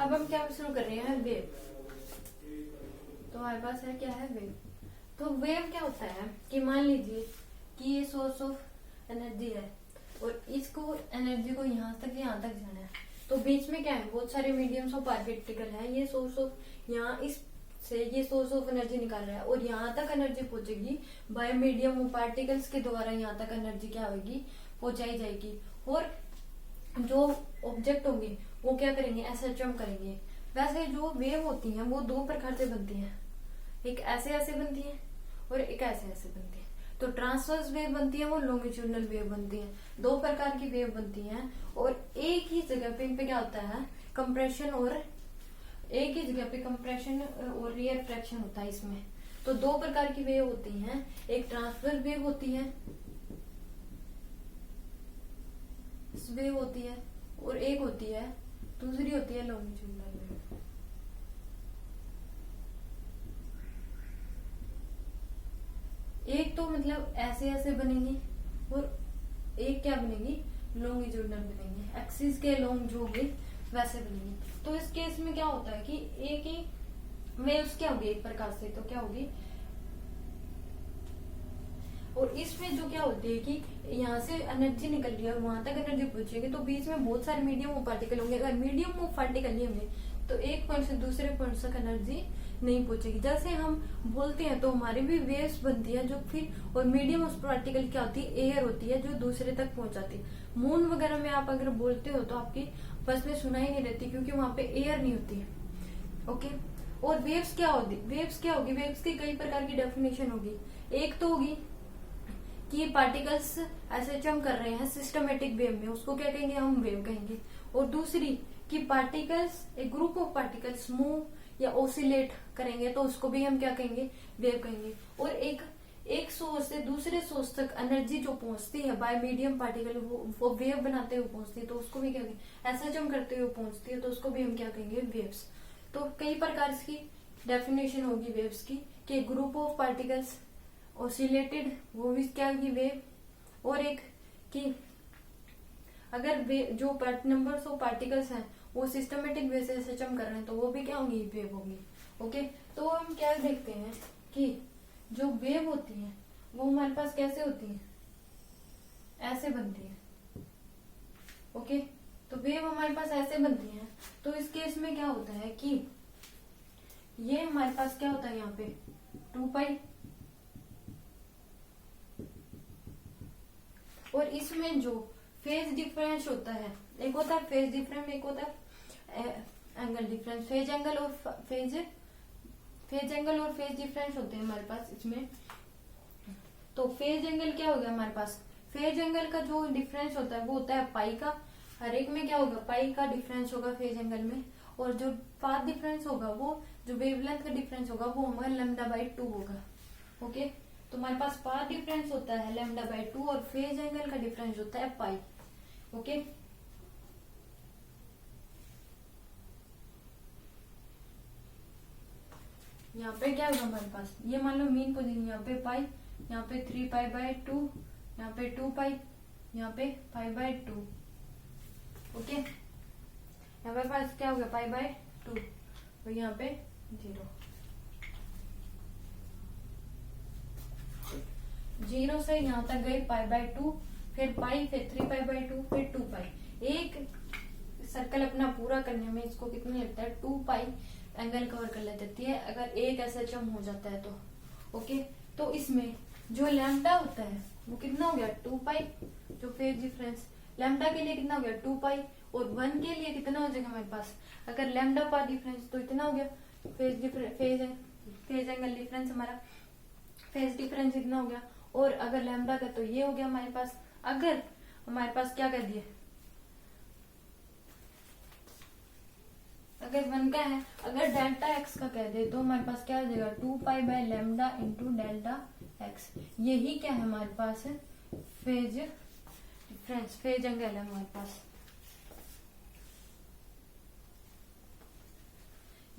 अब हम क्या शुरू कर रहे हैं, वेव। तो हमारे पास है क्या है, वेव। तो वेव क्या होता है कि मान लीजिए कि ये सोर्स ऑफ एनर्जी है और इसको एनर्जी को यहाँ तक जाना है। तो बीच में क्या है, बहुत सारे मीडियम्स ऑफ पार्टिकल है। ये सोर्स ऑफ, यहाँ इस से ये सोर्स ऑफ एनर्जी निकाल रहा है और यहाँ तक एनर्जी पहुंचेगी बाय मीडियम ऑफ पार्टिकल्स के द्वारा। यहाँ तक एनर्जी क्या होगी, पहुंचाई जाएगी। और जो ऑब्जेक्ट होंगे वो क्या करेंगे, एसएचएम करेंगे। वैसे जो वेव होती हैं वो दो प्रकार से बनती हैं, एक ऐसे बनती है और एक ऐसे बनती है। तो ट्रांसवर्स वेव बनती है, वो लॉन्गिट्यूडनल वेव बनती है। दो प्रकार की वेव बनती हैं और एक ही जगह पे इन पे क्या होता है, कंप्रेशन, और एक ही जगह पे कंप्रेशन और रिफ्रैक्शन होता है इसमें। तो दो प्रकार की वेव होती हैं, एक ट्रांसवर्स वेव होती है, वेव होती है, और एक होती है, दूसरी होती है लॉन्गिट्यूडनल वेव। एक तो मतलब ऐसे बनेंगी और एक क्या बनेगी, लॉन्गिट्यूडनल बनेंगी, एक्सिस के लॉन्ग जो होगी वैसे बनेंगी। तो इस केस में क्या होता है कि एक ही वेव्स क्या होगी एक प्रकार से, तो क्या होगी, और इसमें जो क्या होती है कि यहाँ से एनर्जी निकल रही है और वहां तक एनर्जी पहुंचेगी। तो बीच में बहुत सारे मीडियम ऑफ पार्टिकल होंगे। अगर मीडियम ऑफ पार्टिकल नहीं होंगे तो एक पॉइंट से दूसरे पॉइंट तक एनर्जी नहीं पहुंचेगी। जैसे हम बोलते हैं तो हमारी भी वेव्स बनती है जो फिर, और मीडियम ऑफ पार्टिकल क्या होती है, एयर होती है जो दूसरे तक पहुंचाती है। मून वगैरह में आप अगर बोलते हो तो आपकी बस में सुनाई नहीं देती क्योंकि वहां पे एयर नहीं होती है। ओके। और वेव्स क्या होगी, वेव्स की कई प्रकार की डेफिनेशन होगी। एक तो होगी कि पार्टिकल्स ऐसे जम कर रहे हैं सिस्टमेटिक वेव में, उसको क्या कहेंगे, हम वेव कहेंगे। और दूसरी कि पार्टिकल्स, एक ग्रुप ऑफ पार्टिकल्स मूव या ओसिलेट करेंगे तो उसको भी हम क्या कहेंगे, वेव कहेंगे। और एक सोर्स से दूसरे सोर्स तक एनर्जी जो पहुंचती है बाय मीडियम पार्टिकल, वो वेव बनाते हुए पहुंचती है तो उसको भी क्या कहेंगे, ऐसा जम करते हुए पहुंचती है तो उसको भी हम क्या कहेंगे, वेव्स। तो कई प्रकार की डेफिनेशन होगी वेव्स की, कि ग्रुप ऑफ पार्टिकल्स ओसिलेटेड, वो भी क्या होगी, वेव। और एक कि अगर जो नंबर्स ऑफ पार्टिकल्स हैं वो सिस्टमेटिक वे से सिस्टम कर रहे हैं तो वो भी क्या होंगी, वेव होगी। ओके। तो हम क्या देखते हैं कि जो वेव होती है वो हमारे पास कैसे होती है, ऐसे बनती है। ओके। तो वेव हमारे पास ऐसे बनती है। तो इस केस में क्या होता है कि ये हमारे पास क्या होता है, यहाँ पे 2π, और इसमें जो फेज डिफरेंस होता है, एक होता है फेज डिफरेंस, एक होता है एंगल डिफरेंस। फेज एंगल और फेज डिफरेंस होते हैं हमारे पास इसमें। तो फेज एंगल क्या होगा हमारे पास, फेज एंगल का जो डिफरेंस होता है वो होता है पाई का। हर एक में क्या होगा, पाई का डिफरेंस होगा फेज एंगल में। और जो पाथ डिफरेंस होगा, वो जो वेवलेंथ का डिफरेंस होगा वो हमारा λ/2 होगा। ओके। तो हमारे पास पाथ डिफरेंस होता है λ/2 और फेज एंगल का डिफरेंस होता है पाई। ओके। यहाँ पे क्या होगा हमारे पास, ये मान लो मीन पोजीशन, यहाँ पे पाई, यहाँ पे 3π/2, यहाँ पे 2π, यहाँ पे π/2। ओके। यहाँ पे पास क्या होगा, π/2, और यहाँ पे 0 से यहाँ तक गई π/2, फिर पाई, फिर 3π/2, फिर 2π। एक सर्कल अपना पूरा करने में इसको कितना लगता है, 2π एंगल कवर कर लेती है अगर एक एसएचएम हो जाता है तो। ओके। तो इसमें जो लैम्डा होता है वो कितना हो गया, 2π, जो फेज डिफरेंस लैम्डा के लिए कितना हो गया, 2π, और 1 के लिए कितना हो जाएगा हमारे पास, अगर लैम्डा पाथ डिफरेंस तो इतना हो गया, फेज एंगल डिफरेंस, हमारा फेज डिफरेंस इतना हो गया। और अगर लैम्डा का तो ये हो गया हमारे पास। अगर हमारे पास क्या कर दिया, अगर 1 का है, अगर डेल्टा एक्स का कह दे तो हमारे पास क्या हो जाएगा, 2π/λ इंटू डेल्टा एक्स। यही क्या है हमारे पास, फेज डिफरेंस, फेज एंगल है हमारे पास।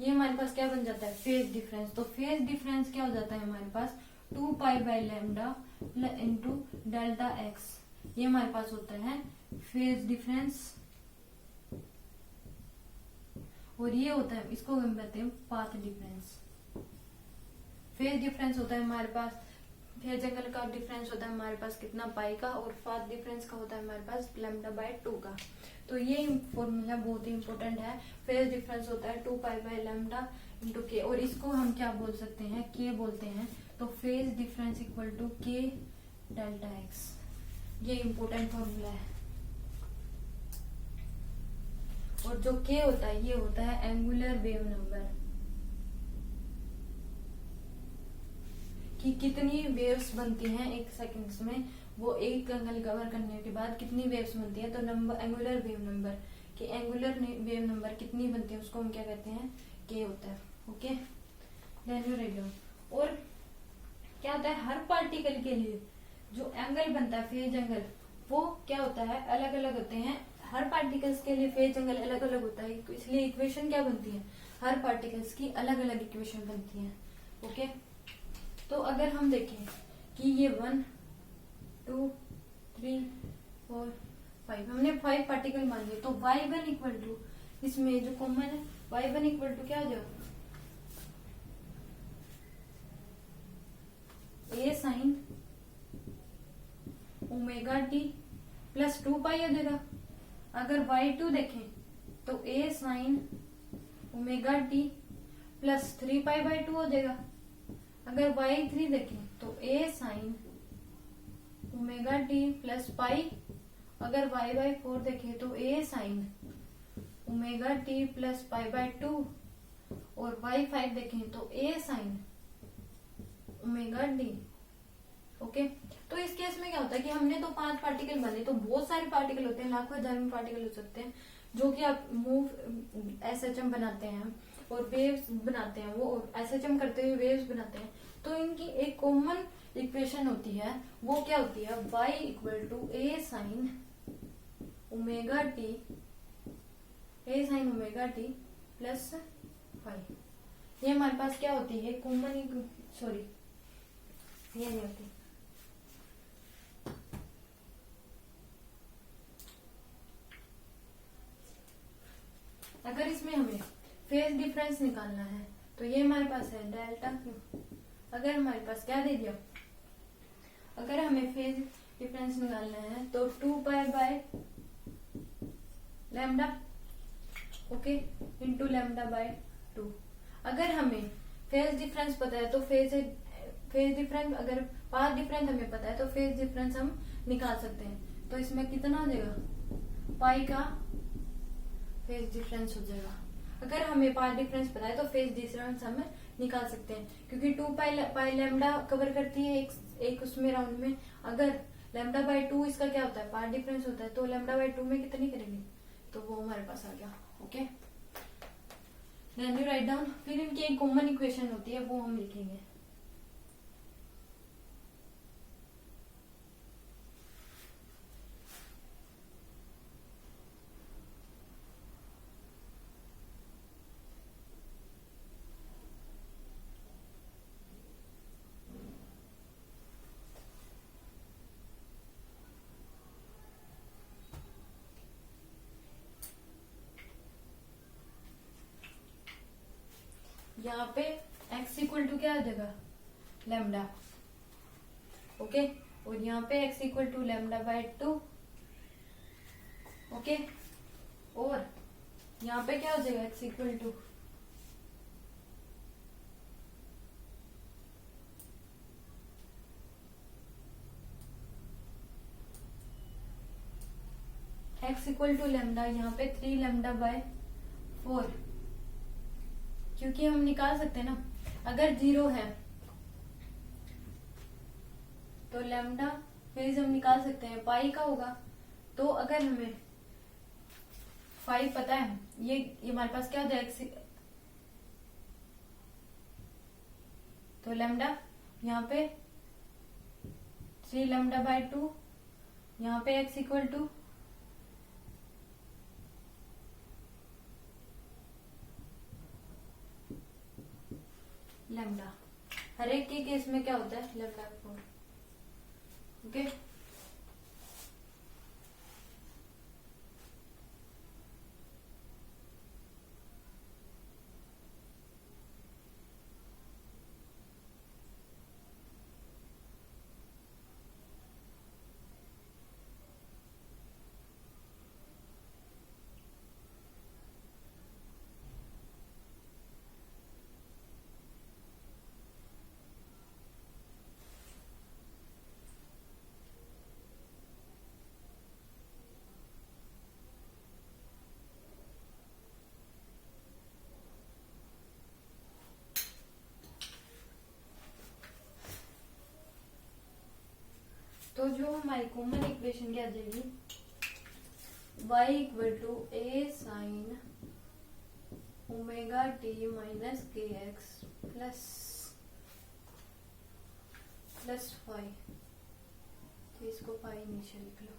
ये हमारे पास क्या बन जाता है, फेज डिफरेंस। तो फेज डिफरेंस क्या हो जाता है हमारे पास, 2π/λ इंटू डेल्टा एक्स। ये हमारे पास होता है फेज डिफरेंस। और ये होता है, इसको हम कहते हैं पाथ डिफरेंस। फेज डिफरेंस होता है हमारे पास, फेज एंगल का डिफरेंस होता है हमारे पास कितना, पाई का, और पाथ डिफरेंस का होता है हमारे पास λ/2 का। तो ये फॉर्मूला बहुत ही इंपॉर्टेंट है। फेज डिफरेंस होता है 2π/λ इंटू के, और इसको हम क्या बोल सकते हैं, के बोलते हैं। तो फेज डिफरेंस इक्वल टू के डेल्टा एक्स, ये इंपॉर्टेंट फॉर्मूला है। और जो के होता है ये होता है एंगुलर वेव नंबर, कि कितनी वेव्स बनती हैं एक सेकंड्स में, वो एक एंगल कवर करने के बाद कितनी वेव्स बनती है। तो नंबर एंगुलर वेव नंबर, कि एंगुलर वेव नंबर कितनी बनती है उसको हम क्या कहते हैं, के होता है। Okay, then you write down. और क्या होता है, हर पार्टिकल के लिए जो एंगल बनता है फेज एंगल, वो क्या होता है, अलग अलग होते हैं। हर पार्टिकल्स के लिए फेज एंगल अलग अलग होता है, इसलिए इक्वेशन क्या बनती है, हर पार्टिकल्स की अलग अलग इक्वेशन बनती है। ओके, तो अगर हम देखें कि ये 1 2 3 4 5, हमने 5 पार्टिकल मान लिए, तो y1 इक्वल टू, इसमें जो कॉमन है y1 इक्वल टू क्या आ जाएगा, a sin omega t plus 2π आ जाएगा। अगर y2 देखें तो a sin omega t plus 3π/2 हो जाएगा। अगर y3 देखें तो a sin omega t plus pi. अगर y/4 देखें तो a sin omega t plus π/2, और y5 देखें तो a sin omega t. Okay, तो इस केस में क्या होता है कि हमने तो 5 पार्टिकल बने, तो बहुत सारे पार्टिकल होते हैं, लाखों हजार में पार्टिकल हो सकते हैं, जो कि आप मूव एसएचएम बनाते हैं और वेव्स बनाते हैं, वो एसएचएम करते हुए वेव्स बनाते हैं। तो इनकी एक कॉमन इक्वेशन होती है, वो क्या होती है, y equal to a sin omega t plus 5। ये हमारे पास क्या होती है, कॉमन, सॉरी ये नहीं होती, अगर इसमें हमें फेज डिफरेंस निकालना है तो ये हमारे पास है डेल्टा क्यू। अगर हमारे पास क्या दे दिया, अगर हमें फेज डिफरेंस निकालना है तो 2π/λ, ओके, इंटू λ/2। अगर हमें फेज डिफरेंस पता है तो फेज डिफरेंस, अगर पाथ डिफरेंस हमें पता है तो फेज डिफरेंस हम निकाल सकते हैं। तो इसमें कितना हो जाएगा, पाई का फेज डिफरेंस हो जाएगा। अगर हमें पाथ डिफरेंस पता है तो फेज डिफरेंस हम निकाल सकते हैं, क्योंकि 2π कवर करती है एक उसमें राउंड में। अगर λ/2 इसका क्या होता है, पाथ डिफरेंस होता है, तो λ/2 में कितनी करेंगे, तो वो हमारे पास आ गया। Okay, then you write down. फिर इनकी एक कॉमन इक्वेशन होती है, वो हम लिखेंगे। यहाँ पे x इक्वल टू क्या आ जाएगा, लैम्डा। ओके, और यहाँ पे x इक्वल टू λ/2। ओके, और यहाँ पे क्या हो जाएगा, x इक्वल टू लैम्डा, यहाँ पे 3λ/4, क्योंकि हम निकाल सकते हैं ना, अगर 0 है तो लैम्डा फेज हम निकाल सकते हैं, पाई का होगा। तो अगर हमें 5 पता है, ये हमारे पास क्या हो जाएगा, तो लैम्डा यहाँ पे 3λ/2, यहाँ पे x इक्वल टू लैम्डा। हर एक के केस में क्या होता है, λ/4। ओके, हमारी कॉमन इक्वेशन क्या आ जाएगी, y equal to a sine omega t minus k x plus phi. तो इसको फाई नीचे लिख लो।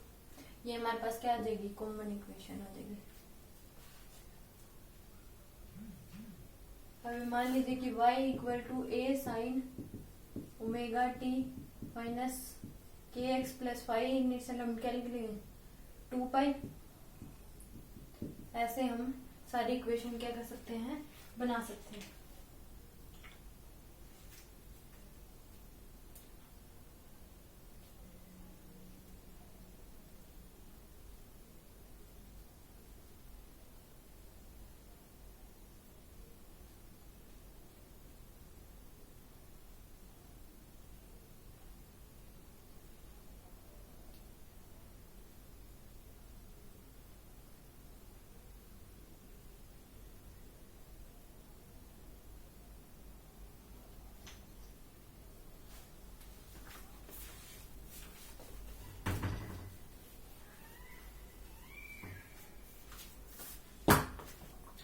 ये हमारे पास क्या आ जाएगी, कॉमन इक्वेशन आ जाएगी। अब मान लीजिए कि y equal to a sine omega t minus k x plus phi, initial हम क्या लिख लेंगे 2 पाई। ऐसे हम सारी इक्वेशन क्या कर सकते हैं, बना सकते हैं।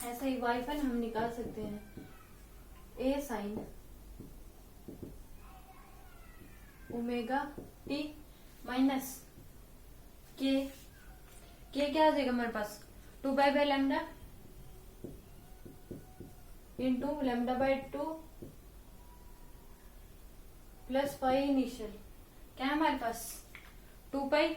ऐसे ही वाईफन हम निकाल सकते हैं a sine omega t minus k क्या आ जाएगा हमारे पास 2 pi by lambda into lambda by 2 plus phi initial. क्या है हमारे पास 2 पाई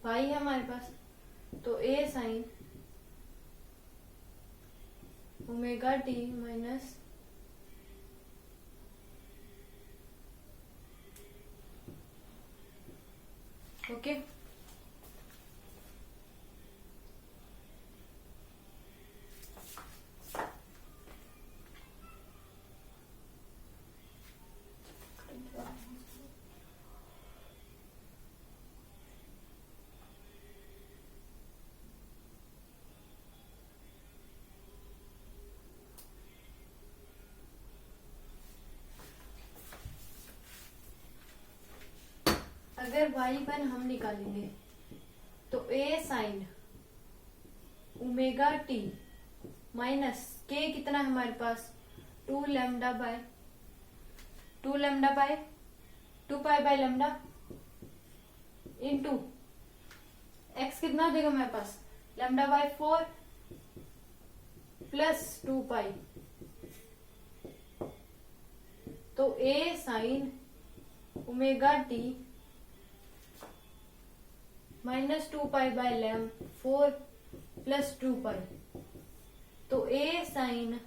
पाई है हमारे पास। तो a sine omega t minus okay. अगर y1 हम निकालेंगे तो a sine omega t minus k कितना है हमारे पास 2 lambda by 2 pi by lambda into x कितना हो जाएगा हमारे पास लैम्डा बाय 4 प्लस 2 पाई। तो a sine omega t minus 2 pi by lambda 4 plus 2 pi. तो a sine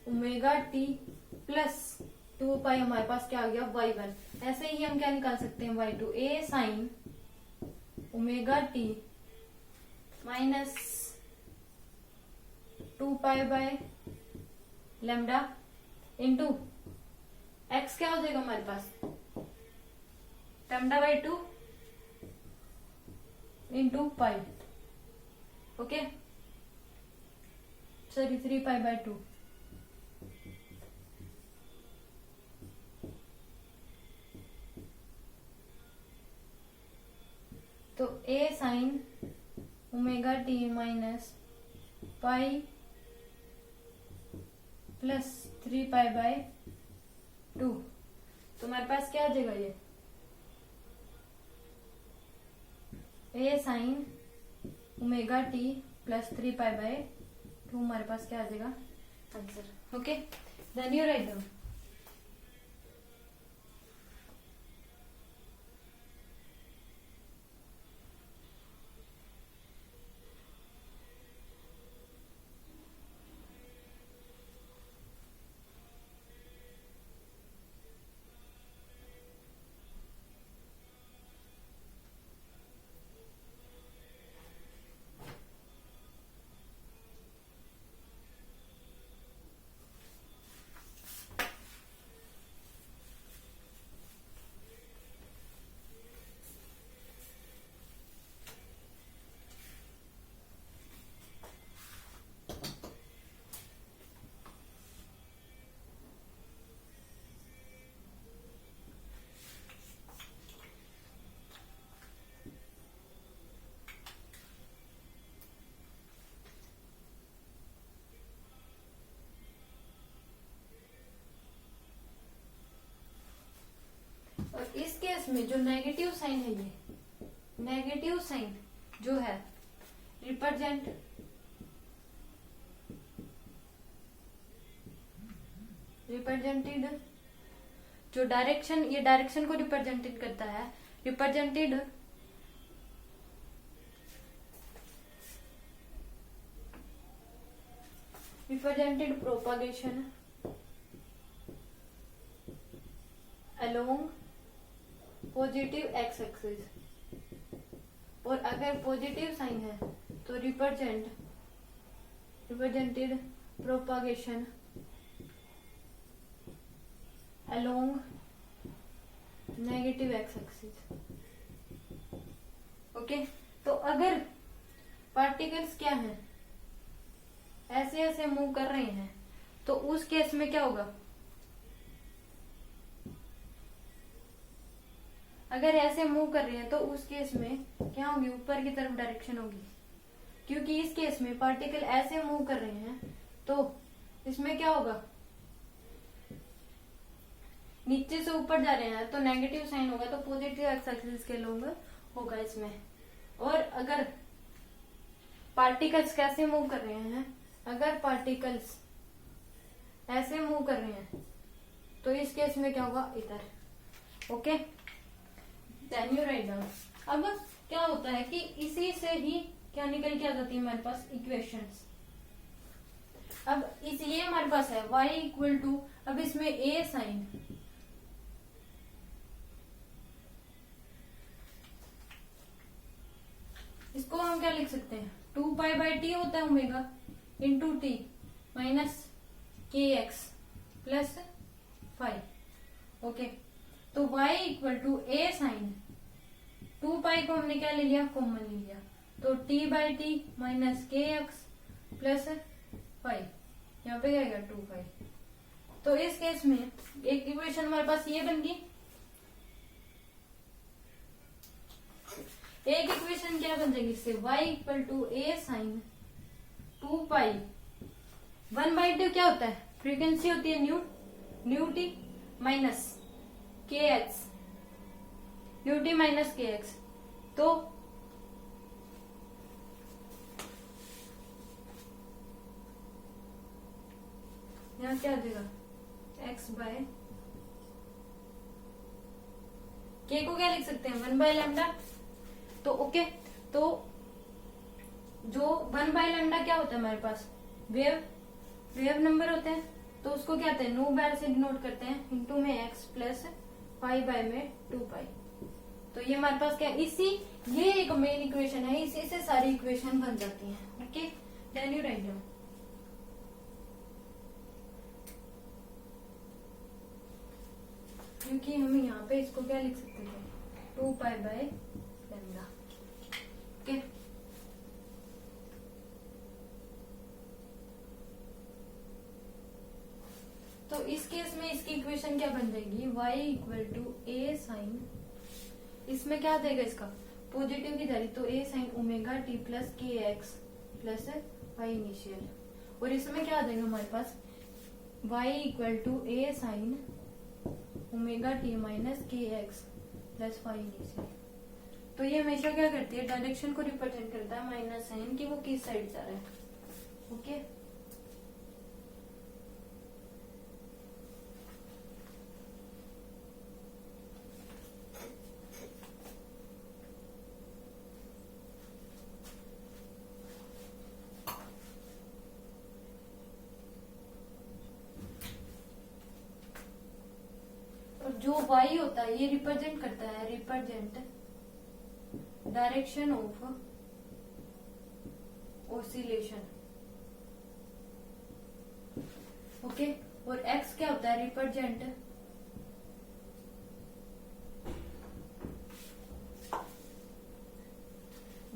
omega t plus 2 pi हमारे पास क्या आ गया y1। ऐसे ही हम क्या निकाल सकते हैं y2 a sine omega t minus 2 pi by lambda into x क्या हो जाएगा हमारे पास lambda by 2 into pi. Okay sorry 3 pi by 2। तो a sine omega t minus pi plus 3 pi by 2। तो हमारे पास क्या आ जाएगा ये a sine omega t plus 3 pi by 2 हमारे पास क्या आ जाएगा answer. Okay then you write down. इसमें जो नेगेटिव साइन है, ये नेगेटिव साइन जो है रिप्रेजेंटेड जो डायरेक्शन, ये डायरेक्शन को रिप्रेजेंटेड करता है, represented propagation along positive x axis. और अगर पॉजिटिव साइन है तो represented propagation along negative x axis. Okay, तो अगर पार्टिकल्स क्या हैं, ऐसे ऐसे मूव कर रहे हैं, तो उस केस में क्या होगा, अगर ऐसे मूव कर रहे हैं तो उस केस में क्या होगी, ऊपर की तरफ डायरेक्शन होगी। क्योंकि इस केस में पार्टिकल ऐसे मूव कर रहे हैं तो इसमें क्या होगा, नीचे से ऊपर जा रहे हैं तो नेगेटिव साइन होगा, तो पॉजिटिव एक्स एक्सिस के लोग होगा इसमें। और अगर पार्टिकल्स कैसे मूव कर रहे हैं, अगर पार्टिकल्स ऐसे मूव कर रहे हैं तो इस केस में क्या होगा, इधर। Okay, then you write down. अब क्या होता है कि इसी से ही क्या निकल के आ जाती है हमारे पास इक्वेशंस। अब इस ये हमारे पास है y इक्वल टू, अब इसमें a साइन, इसको हम क्या लिख सकते हैं, 2π/t होता है omega into t minus k x plus 5। Okay, तो y equal to a sine 2π को हमने क्या ले लिया, कॉमन ले लिया, तो t/t minus k x plus 5, यहाँ पे क्या आएगा 2π। तो इस केस में एक इक्वेशन हमारे पास ये बन गई। एक इक्वेशन क्या बन जाएगी इससे, y equal to a sine 2π, 1/2 क्या होता है, फ्रीक्वेंसी होती है nu t minus k x, nu t minus k x. तो यहाँ क्या आ जाएगा, x बाय के को क्या लिख सकते हैं, 1/λ। तो ओके, तो जो 1/λ क्या होता है हमारे पास, वेव नंबर होते हैं, तो उसको क्या कहते हैं, नो बार से डिनोट करते हैं, इंटू में x प्लस पाई बाय में 2π। तो ये हमारे पास क्या है, ये एक मेन इक्वेशन है, इसी से सारी इक्वेशन बन जाती हैं। Okay, then you write down. क्योंकि हम यहाँ पे इसको क्या लिख सकते थे, 2π/λ। ओके, तो इस केस में इसकी इक्वेशन क्या बन जाएगी, y equal to a sine, इसमें क्या आ जाएगा, इसका पॉजिटिव की जारी, तो a sine omega t plus k x plus y initial. और इसमें क्या आ जाएगा हमारे पास, y equal to a sine omega t minus k x plus y initial. तो ये हमेशा क्या करती है, डायरेक्शन को रिप्रेजेंट करता है माइनस साइन कि वो किस साइड जा रहा है। ओके, जो y होता है ये रिप्रेजेंट करता है, represent direction of oscillation. Okay, और x क्या होता है, represent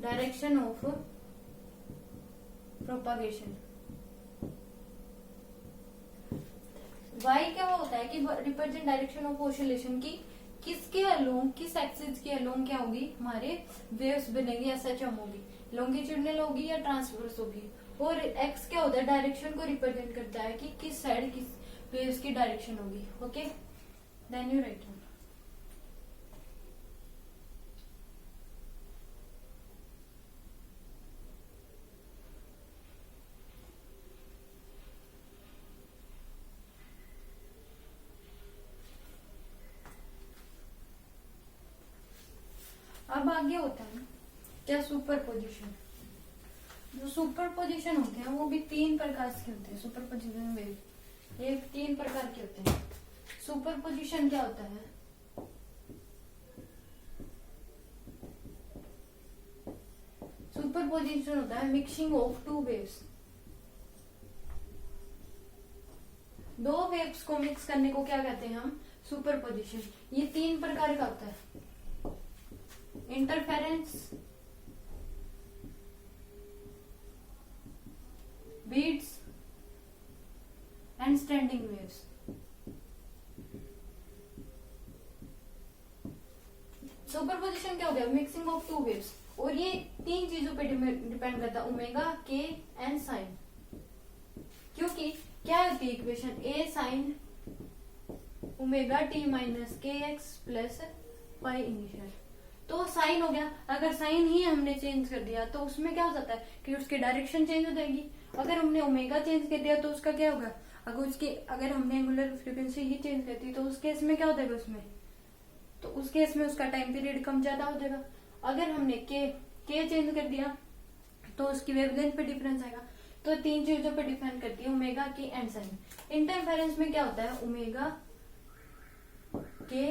direction of propagation. y क्या होता है कि रिप्रेजेंट डायरेक्शन ऑफ ऑसिलेशन की किसके अलोंग, किस एक्सिस के अलोंग क्या होगी, हमारे वेव्स बनेगी, एसएचएम होगी, लॉन्गिट्यूडनल होगी या ट्रांसवर्स होगी। और x क्या होता है, डायरेक्शन को रिप्रेजेंट करता है कि किस साइड किस वेव्स की डायरेक्शन होगी। Okay, then you write. आगे होता है क्या, सुपर पोजिशन। जो सुपर पोजिशन होते हैं वो भी 3 प्रकार के होते हैं। सुपर पोजिशन वेव ये 3 प्रकार के होते हैं। सुपर पोजिशन क्या होता है, सुपर पोजिशन होता है मिक्सिंग ऑफ 2 वेव्स। 2 वेव्स को मिक्स करने को क्या कहते हैं हम, सुपर पोजिशन। ये 3 प्रकार का होता है, interference, beats and standing waves. Superposition क्या हो गया, मिक्सिंग ऑफ 2 वेव्स। और ये 3 चीजों पे डिपेंड करता है, ओमेगा, के एंड साइन। क्योंकि क्या होती है इक्वेशन, ए sign omega t minus k x plus pi initial. तो साइन हो गया, अगर साइन ही हमने चेंज कर दिया तो उसमें क्या हो जाता है कि उसकी डायरेक्शन चेंज हो जाएगी। अगर हमने ओमेगा चेंज कर दिया तो उसका क्या होगा, अगर हमने एंगुलर फ्रीक्वेंसी ही चेंज कर दी तो उस केस में क्या हो जाएगा उसमें, तो उस केस में उसका टाइम पीरियड कम ज्यादा हो जाएगा। अगर हमने के चेंज कर दिया तो उसकी वेवलेंथ पे डिफरेंस आएगा। तो 3 चीजों पे डिपेंड करती है, ओमेगा, के एंड साइन। इंटरफेरेंस में क्या होता है, ओमेगा, के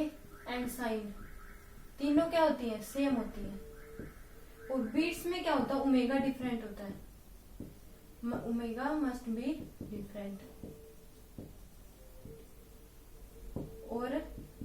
एंड साइन तीनों क्या होती है, सेम होती है। और बीट्स में क्या होता है, ओमेगा डिफरेंट होता है, ओमेगा मस्ट बी डिफरेंट।